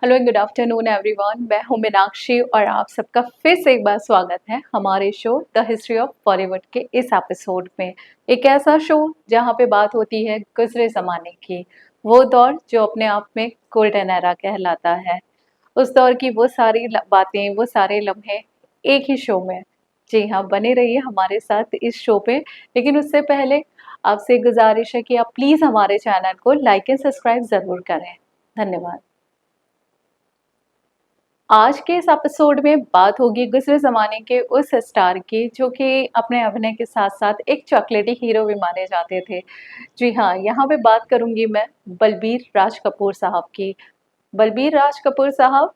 Hello and good afternoon everyone. मैं हूं मीनाक्षी और आप सबका फिर से एक बार स्वागत है हमारे show the history of Bollywood के इस एपिसोड में। एक ऐसा शो जहां पे बात होती है गुजरे ज़माने की, वो दौर जो अपने आप में गोल्डन एरा कहलाता है। उस दौर की वो सारी बातें, वो सारे लम्हे एक ही शो में। जी हाँ, बने रहिए हमारे साथ इस शो पे। लेकिन उससे पहले आपसे गुजारिश है कि आप प्लीज़ हमारे चैनल को लाइक एंड सब्सक्राइब ज़रूर करें। धन्यवाद। आज के इस एपिसोड में बात होगी गुज़रे ज़माने के उस स्टार की जो कि अपने अभिनय के साथ-साथ एक चॉकलेटी हीरो भी माने जाते थे। जी हाँ, यहाँ पे बात करूँगी मैं बलबीर राज कपूर साहब की। बलबीर राज कपूर साहब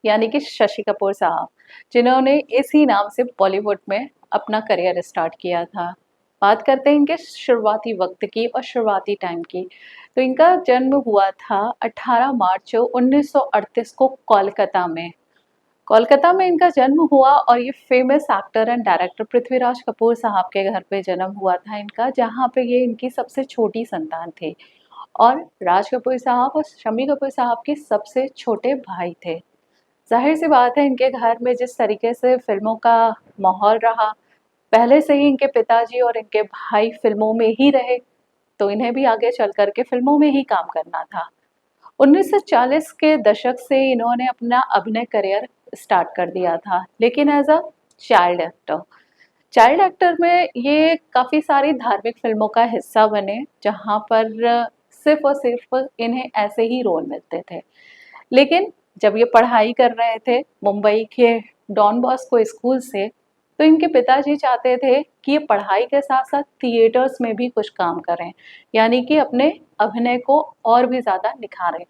यानी कि शशि कपूर साहब, जिन्होंने इसी नाम से बॉलीवुड में अपना करियर स्टार्ट किया था। बात करते हैं इनके शुरुआती वक्त की और शुरुआती टाइम की। तो इनका जन्म हुआ था 18 मार्च 1938 को कोलकाता में। कोलकाता में इनका जन्म हुआ और ये famous actor and director Prithviraj Kapoor साहब के घर पे जन्म हुआ था इनका, जहाँ पे ये इनकी सबसे छोटी संतान थे और राज कपूर साहब और शम्मी कपूर साहब के सबसे छोटे भाई थे। ज़ाहिर सी बात है इनके घर में जिस तरीके से फ़िल्मों का माहौल रहा, पहले से ही इनके पिताजी और इनके भाई फ़िल्मों में ही रहे, तो इन्हें भी आगे चल कर के फ़िल्मों में ही काम करना था। 1940 के दशक से इन्होंने अपना अभिनय करियर स्टार्ट कर दिया था, लेकिन as a child actor. Child actor में ये काफ़ी सारी धार्मिक फ़िल्मों का हिस्सा बने, जहाँ पर सिर्फ़ और सिर्फ़ इन्हें ऐसे ही रोल मिलते थे। लेकिन जब ये पढ़ाई कर रहे थे मुंबई के डॉन बॉस्को स्कूल से, तो इनके पिताजी चाहते थे कि ये पढ़ाई के साथ-साथ थिएटर्स में भी कुछ काम करें, यानी कि अपने अभिनय को और भी ज़्यादा निखारें।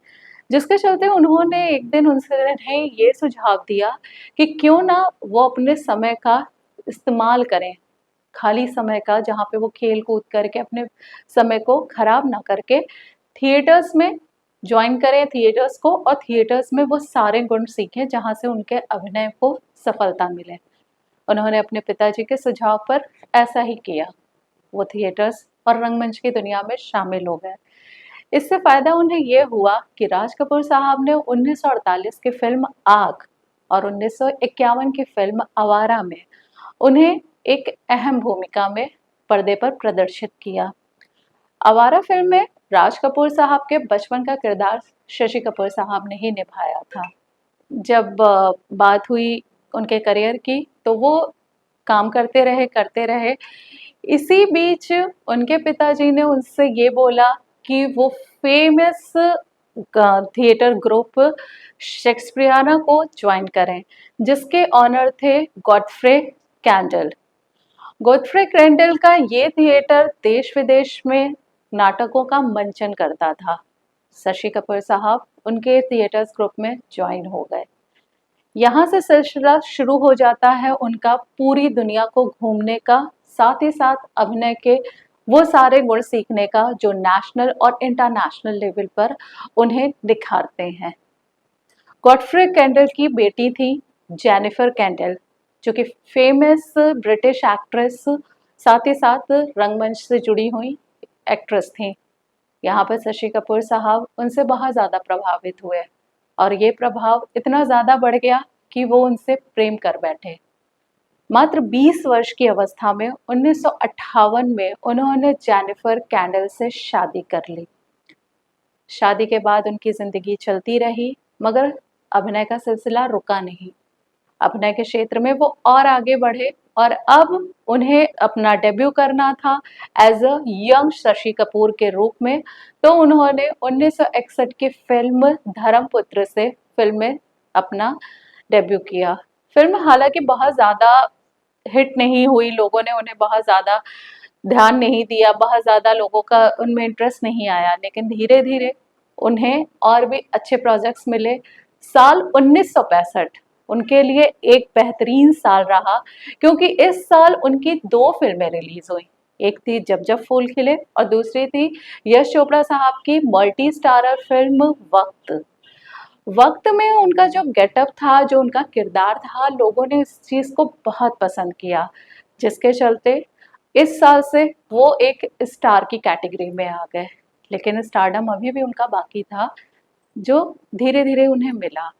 जिसके चलते उन्होंने एक दिन उन्हें ये सुझाव दिया कि क्यों ना वो अपने समय का इस्तेमाल करें, खाली समय का जहाँ पे वो खेल-कूद करके अपने समय को खराब ना करके थिएटर्स में जॉइन करें थिएटर्स को और थिएटर्स में वो सारे गुण सीखें जहाँ से उनके अभिनय को सफलता मिले। उन्होंने अपने पिताजी के सुझाव पर ऐसा ही किया। वो थिएटर्स और रंगमंच की दुनिया में शामिल हो गए। इससे फ़ायदा उन्हें ये हुआ कि राज कपूर साहब ने 1948 की फ़िल्म आग और 1951 की फ़िल्म आवारा में उन्हें एक अहम भूमिका में पर्दे पर प्रदर्शित किया। आवारा फ़िल्म में राज कपूर साहब के बचपन का किरदार शशि कपूर साहब ने ही निभाया था। जब बात हुई उनके करियर की, तो वो काम करते रहे। इसी बीच उनके पिताजी ने उनसे ये बोला कि वो फेमस थिएटर ग्रुप शेक्सपियरियाना को जॉइन करें, जिसके ओनर थे गॉडफ्रे कैंडल। गॉडफ्रे कैंडल का ये थिएटर देश-विदेश में नाटकों का मंचन करता था। शशि कपूर साहब उनके थिएटर्स ग्रुप में जॉइन हो गए। यहाँ से सिलसिला शुरू हो जाता है उनका पूरी दुनिया को घूमने का, साथ ही साथ अभिनय के वो सारे गुण सीखने का जो नेशनल और इंटरनेशनल लेवल पर उन्हें निखारते हैं। गॉडफ्रे कैंडल की बेटी थी जेनिफर कैंडल, जो कि फेमस ब्रिटिश एक्ट्रेस, साथ ही साथ रंगमंच से जुड़ी हुई एक्ट्रेस थी। यहाँ पर शशि कपूर साहब उनसे बहुत ज़्यादा प्रभावित हुए और ये प्रभाव इतना ज़्यादा बढ़ गया कि वो उनसे प्रेम कर बैठे। मात्र 20 वर्ष की अवस्था में 1958 में उन्होंने जेनिफर कैंडल से शादी कर ली। शादी के बाद उनकी ज़िंदगी चलती रही, मगर अभिनय का सिलसिला रुका नहीं। अभिनय के क्षेत्र में वो और आगे बढ़े और अब उन्हें अपना डेब्यू करना था as a young Shashi Kapoor के रूप में। तो उन्होंने 1961 की फिल्म धर्मपुत्र से फिल्म में अपना डेब्यू किया। फिल्म हालांकि बहुत ज़्यादा हिट नहीं हुई, लोगों ने उन्हें बहुत ज़्यादा ध्यान नहीं दिया, बहुत ज़्यादा लोगों का उनमें इंटरेस्ट नहीं आया, लेकिन धीरे धीरे उन्हें और भी अच्छे प्रोजेक्ट्स मिले। साल 1965 उनके लिए एक बेहतरीन साल रहा, क्योंकि इस साल उनकी 2 फिल्में रिलीज हुई। एक थी जब जब फूल खिले और दूसरी थी यश चोपड़ा साहब की मल्टी स्टारर फिल्म वक्त। वक्त में उनका जो गेटअप था, जो उनका किरदार था, लोगों ने इस चीज़ को बहुत पसंद किया, जिसके चलते इस साल से वो एक स्टार की कैटेगरी में आ गए। लेकिन स्टारडम अभी भी उनका बाकी था। जो धीरे-धीरे उन्हें मिला।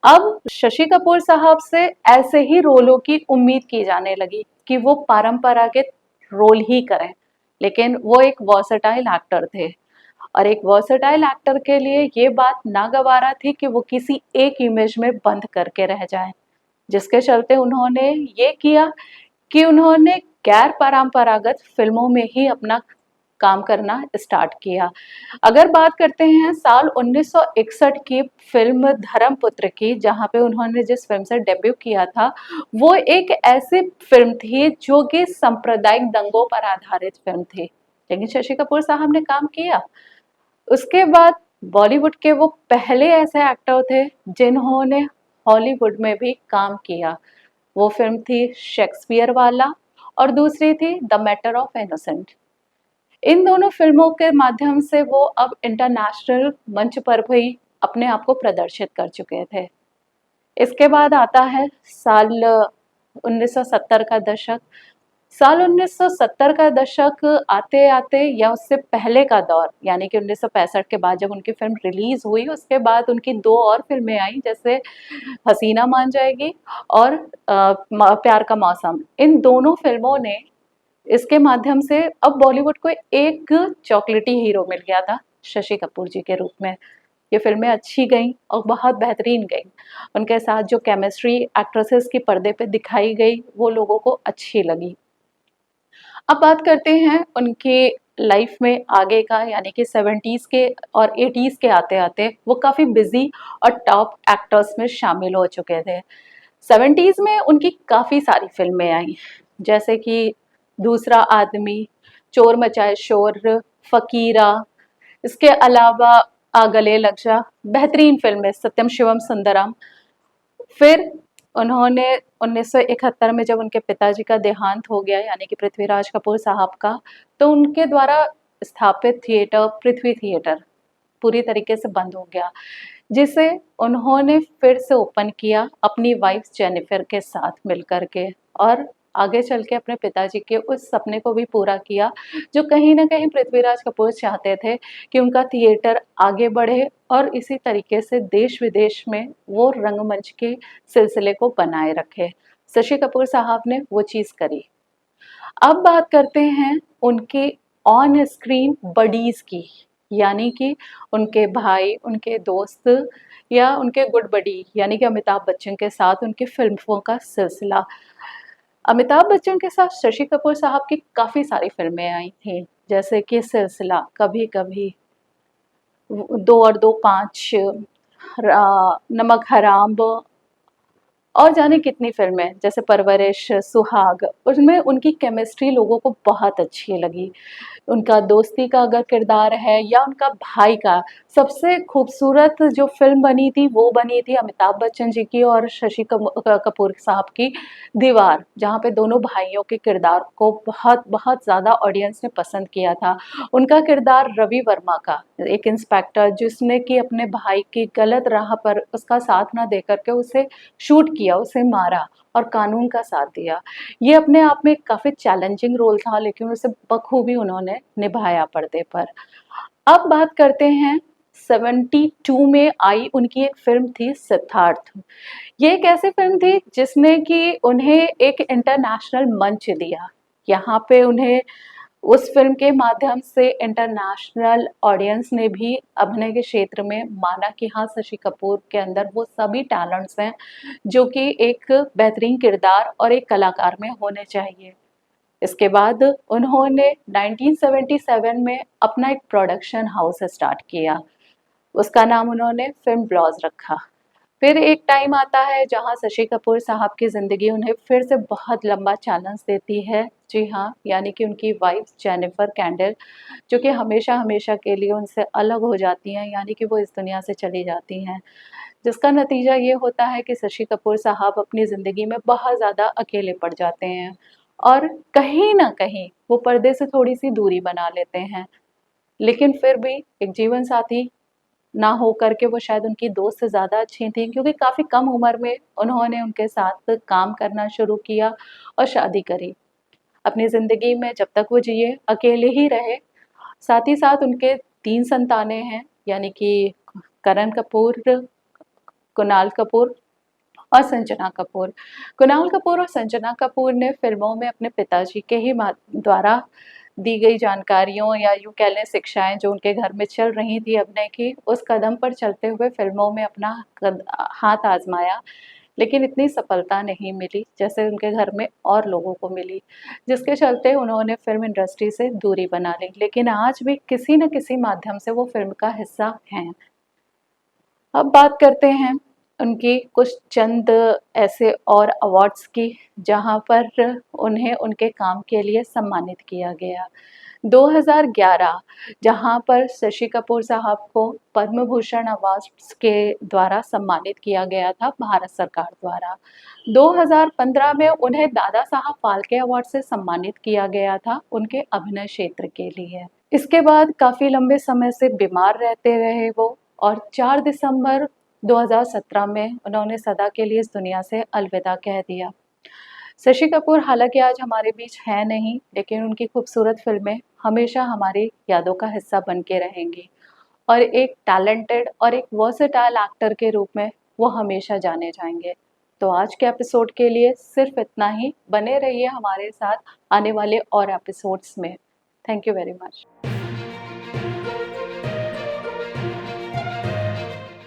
अब शशि कपूर साहब से ऐसे ही रोलों की उम्मीद की जाने लगी कि वो परंपरागत रोल ही करें, लेकिन वो एक वर्सेटाइल एक्टर थे और एक वर्सेटाइल एक्टर के लिए ये बात नागवारा थी कि वो किसी एक इमेज में बंद करके रह जाएं, जिसके चलते उन्होंने ये किया कि उन्होंने गैर परंपरागत फिल्मों में ही अपना काम करना स्टार्ट किया। अगर बात करते हैं साल 1961 की फिल्म धर्मपुत्र की, जहाँ पे उन्होंने जिस फिल्म से डेब्यू किया था, वो एक ऐसी फिल्म थी जो कि सांप्रदायिक दंगों पर आधारित फिल्म थी, लेकिन शशि कपूर साहब ने काम किया। उसके बाद बॉलीवुड के वो पहले ऐसे एक्टर थे जिन्होंने हॉलीवुड में भी काम किया। वो फिल्म थी शेक्सपियर वाला और दूसरी थी द मैटर ऑफ इनोसेंट। इन दोनों फिल्मों के माध्यम से वो अब इंटरनेशनल मंच पर भी अपने आप को प्रदर्शित कर चुके थे। इसके बाद आता है साल 1970 का दशक। साल 1970 का दशक आते आते या उससे पहले का दौर, यानी कि 1965 के बाद जब उनकी फिल्म रिलीज हुई, उसके बाद उनकी दो और फिल्में आई, जैसे हसीना मान जाएगी और प्यार का मौसम। इन दोनों फिल्मों ने इसके माध्यम से अब बॉलीवुड को एक चॉकलेटी हीरो मिल गया था शशि कपूर जी के रूप में। ये फिल्में अच्छी गईं और बहुत बेहतरीन गईं। उनके साथ जो केमिस्ट्री एक्ट्रेसेस की पर्दे पे दिखाई गई वो लोगों को अच्छी लगी। अब बात करते हैं उनके लाइफ में आगे का, यानी कि 70s के और 80s के आते आते वो काफ़ी बिजी और टॉप एक्टर्स में शामिल हो चुके थे। 70s में उनकी काफ़ी सारी फिल्में आई, जैसे कि दूसरा आदमी, चोर मचाए शोर, फकीरा, इसके अलावा आ गले लग जा, बेहतरीन फिल्में, सत्यम शिवम सुंदरम। फिर उन्होंने 1971 में जब उनके पिताजी का देहांत हो गया, यानी कि पृथ्वीराज कपूर साहब का, तो उनके द्वारा स्थापित थिएटर पृथ्वी थिएटर पूरी तरीके से बंद हो गया, जिसे उन्होंने फिर से ओपन किया अपनी वाइफ जेनिफर के साथ मिलकर के, और आगे चल के अपने पिताजी के उस सपने को भी पूरा किया जो कहीं ना कहीं पृथ्वीराज कपूर चाहते थे कि उनका थिएटर आगे बढ़े और इसी तरीके से देश विदेश में वो रंगमंच के सिलसिले को बनाए रखे। शशि कपूर साहब ने वो चीज़ करी। अब बात करते हैं उनके ऑन स्क्रीन बडीज की, यानी कि उनके भाई, उनके दोस्त या उनके गुड बडी, यानी कि अमिताभ बच्चन के साथ उनकी फिल्मों का सिलसिला। अमिताभ बच्चन के साथ शशि कपूर साहब की काफ़ी सारी फिल्में आई थी, जैसे कि सिलसिला, कभी कभी, दो और दो पाँच, नमक हराम और जाने कितनी फिल्में, जैसे परवरिश, सुहाग। उसमें उनकी केमिस्ट्री लोगों को बहुत अच्छी लगी। उनका दोस्ती का अगर किरदार है या उनका भाई का, सबसे खूबसूरत जो फिल्म बनी थी वो बनी थी अमिताभ बच्चन जी की और शशि कपूर साहब की दीवार, जहाँ पे दोनों भाइयों के किरदार को बहुत बहुत ज़्यादा ऑडियंस ने पसंद किया था। उनका किरदार रवि वर्मा का, एक इंस्पेक्टर जिसने कि अपने भाई की गलत राह पर उसका साथ ना दे करके उसे शूट किया, उसे मारा और कानून का साथ दिया। ये अपने आप में काफ़ी चैलेंजिंग रोल था, लेकिन उसे बखूबी उन्होंने निभाया पर्दे पर। अब बात करते हैं 72 में आई उनकी एक फिल्म थी सिद्धार्थ। ये एक ऐसी फिल्म थी जिसने कि उन्हें एक इंटरनेशनल मंच दिया। यहाँ पे उन्हें उस फिल्म के माध्यम से इंटरनेशनल ऑडियंस ने भी अभिनय के क्षेत्र में माना कि हाँ, शशि कपूर के अंदर वो सभी टैलेंट्स हैं जो कि एक बेहतरीन किरदार और एक कलाकार में होने चाहिए। इसके बाद उन्होंने 1977 में अपना एक प्रोडक्शन हाउस स्टार्ट किया। उसका नाम उन्होंने फिल्म ब्लॉज रखा। फिर एक टाइम आता है जहां शशि कपूर साहब की ज़िंदगी उन्हें फिर से बहुत लंबा चैलेंज देती है। जी हाँ, यानी कि उनकी वाइफ जेनिफर कैंडल, जो कि हमेशा हमेशा के लिए उनसे अलग हो जाती हैं, यानी कि वो इस दुनिया से चली जाती हैं, जिसका नतीजा ये होता है कि शशि कपूर साहब अपनी ज़िंदगी में बहुत ज़्यादा अकेले पड़ जाते हैं और कहीं ना कहीं वो पर्दे से थोड़ी सी दूरी बना लेते हैं। लेकिन फिर भी एक जीवन साथी ना हो करके वो शायद उनकी दोस्त से ज़्यादा अच्छी थी, क्योंकि काफ़ी कम उम्र में उन्होंने उनके साथ काम करना शुरू किया और शादी करी। अपनी ज़िंदगी में जब तक वो जिए अकेले ही रहे। साथ ही साथ उनके 3 संतानें हैं, यानी कि करण कपूर, कुणाल कपूर और संजना कपूर। कुणाल कपूर और संजना कपूर ने फिल्मों में अपने पिताजी के ही द्वारा दी गई जानकारियों या यूँ कह लें शिक्षाएँ जो उनके घर में चल रही थी अभिनय की, उस कदम पर चलते हुए फिल्मों में अपना हाथ आज़माया। लेकिन इतनी सफलता नहीं मिली जैसे उनके घर में और लोगों को मिली, जिसके चलते उन्होंने फ़िल्म इंडस्ट्री से दूरी बना ली। लेकिन आज भी किसी न किसी माध्यम से वो फ़िल्म का हिस्सा हैं। अब बात करते हैं उनकी कुछ चंद ऐसे और अवार्ड्स की जहाँ पर उन्हें उनके काम के लिए सम्मानित किया गया। 2011 जहाँ पर शशि कपूर साहब को पद्म भूषण अवार्ड्स के द्वारा सम्मानित किया गया था भारत सरकार द्वारा। 2015 में उन्हें दादा साहब फाल्के अवार्ड से सम्मानित किया गया था उनके अभिनय क्षेत्र के लिए। इसके बाद काफ़ी लंबे समय से बीमार रहते रहे वो और 4 दिसंबर 2017 में उन्होंने सदा के लिए इस दुनिया से अलविदा कह दिया। शशि कपूर हालांकि आज हमारे बीच हैं नहीं, लेकिन उनकी खूबसूरत फिल्में हमेशा हमारी यादों का हिस्सा बन के रहेंगी और एक टैलेंटेड और एक वर्सेटाइल एक्टर के रूप में वो हमेशा जाने जाएंगे। तो आज के एपिसोड के लिए सिर्फ इतना ही। बने रहिए हमारे साथ आने वाले और एपिसोड्स में। Thank you very much.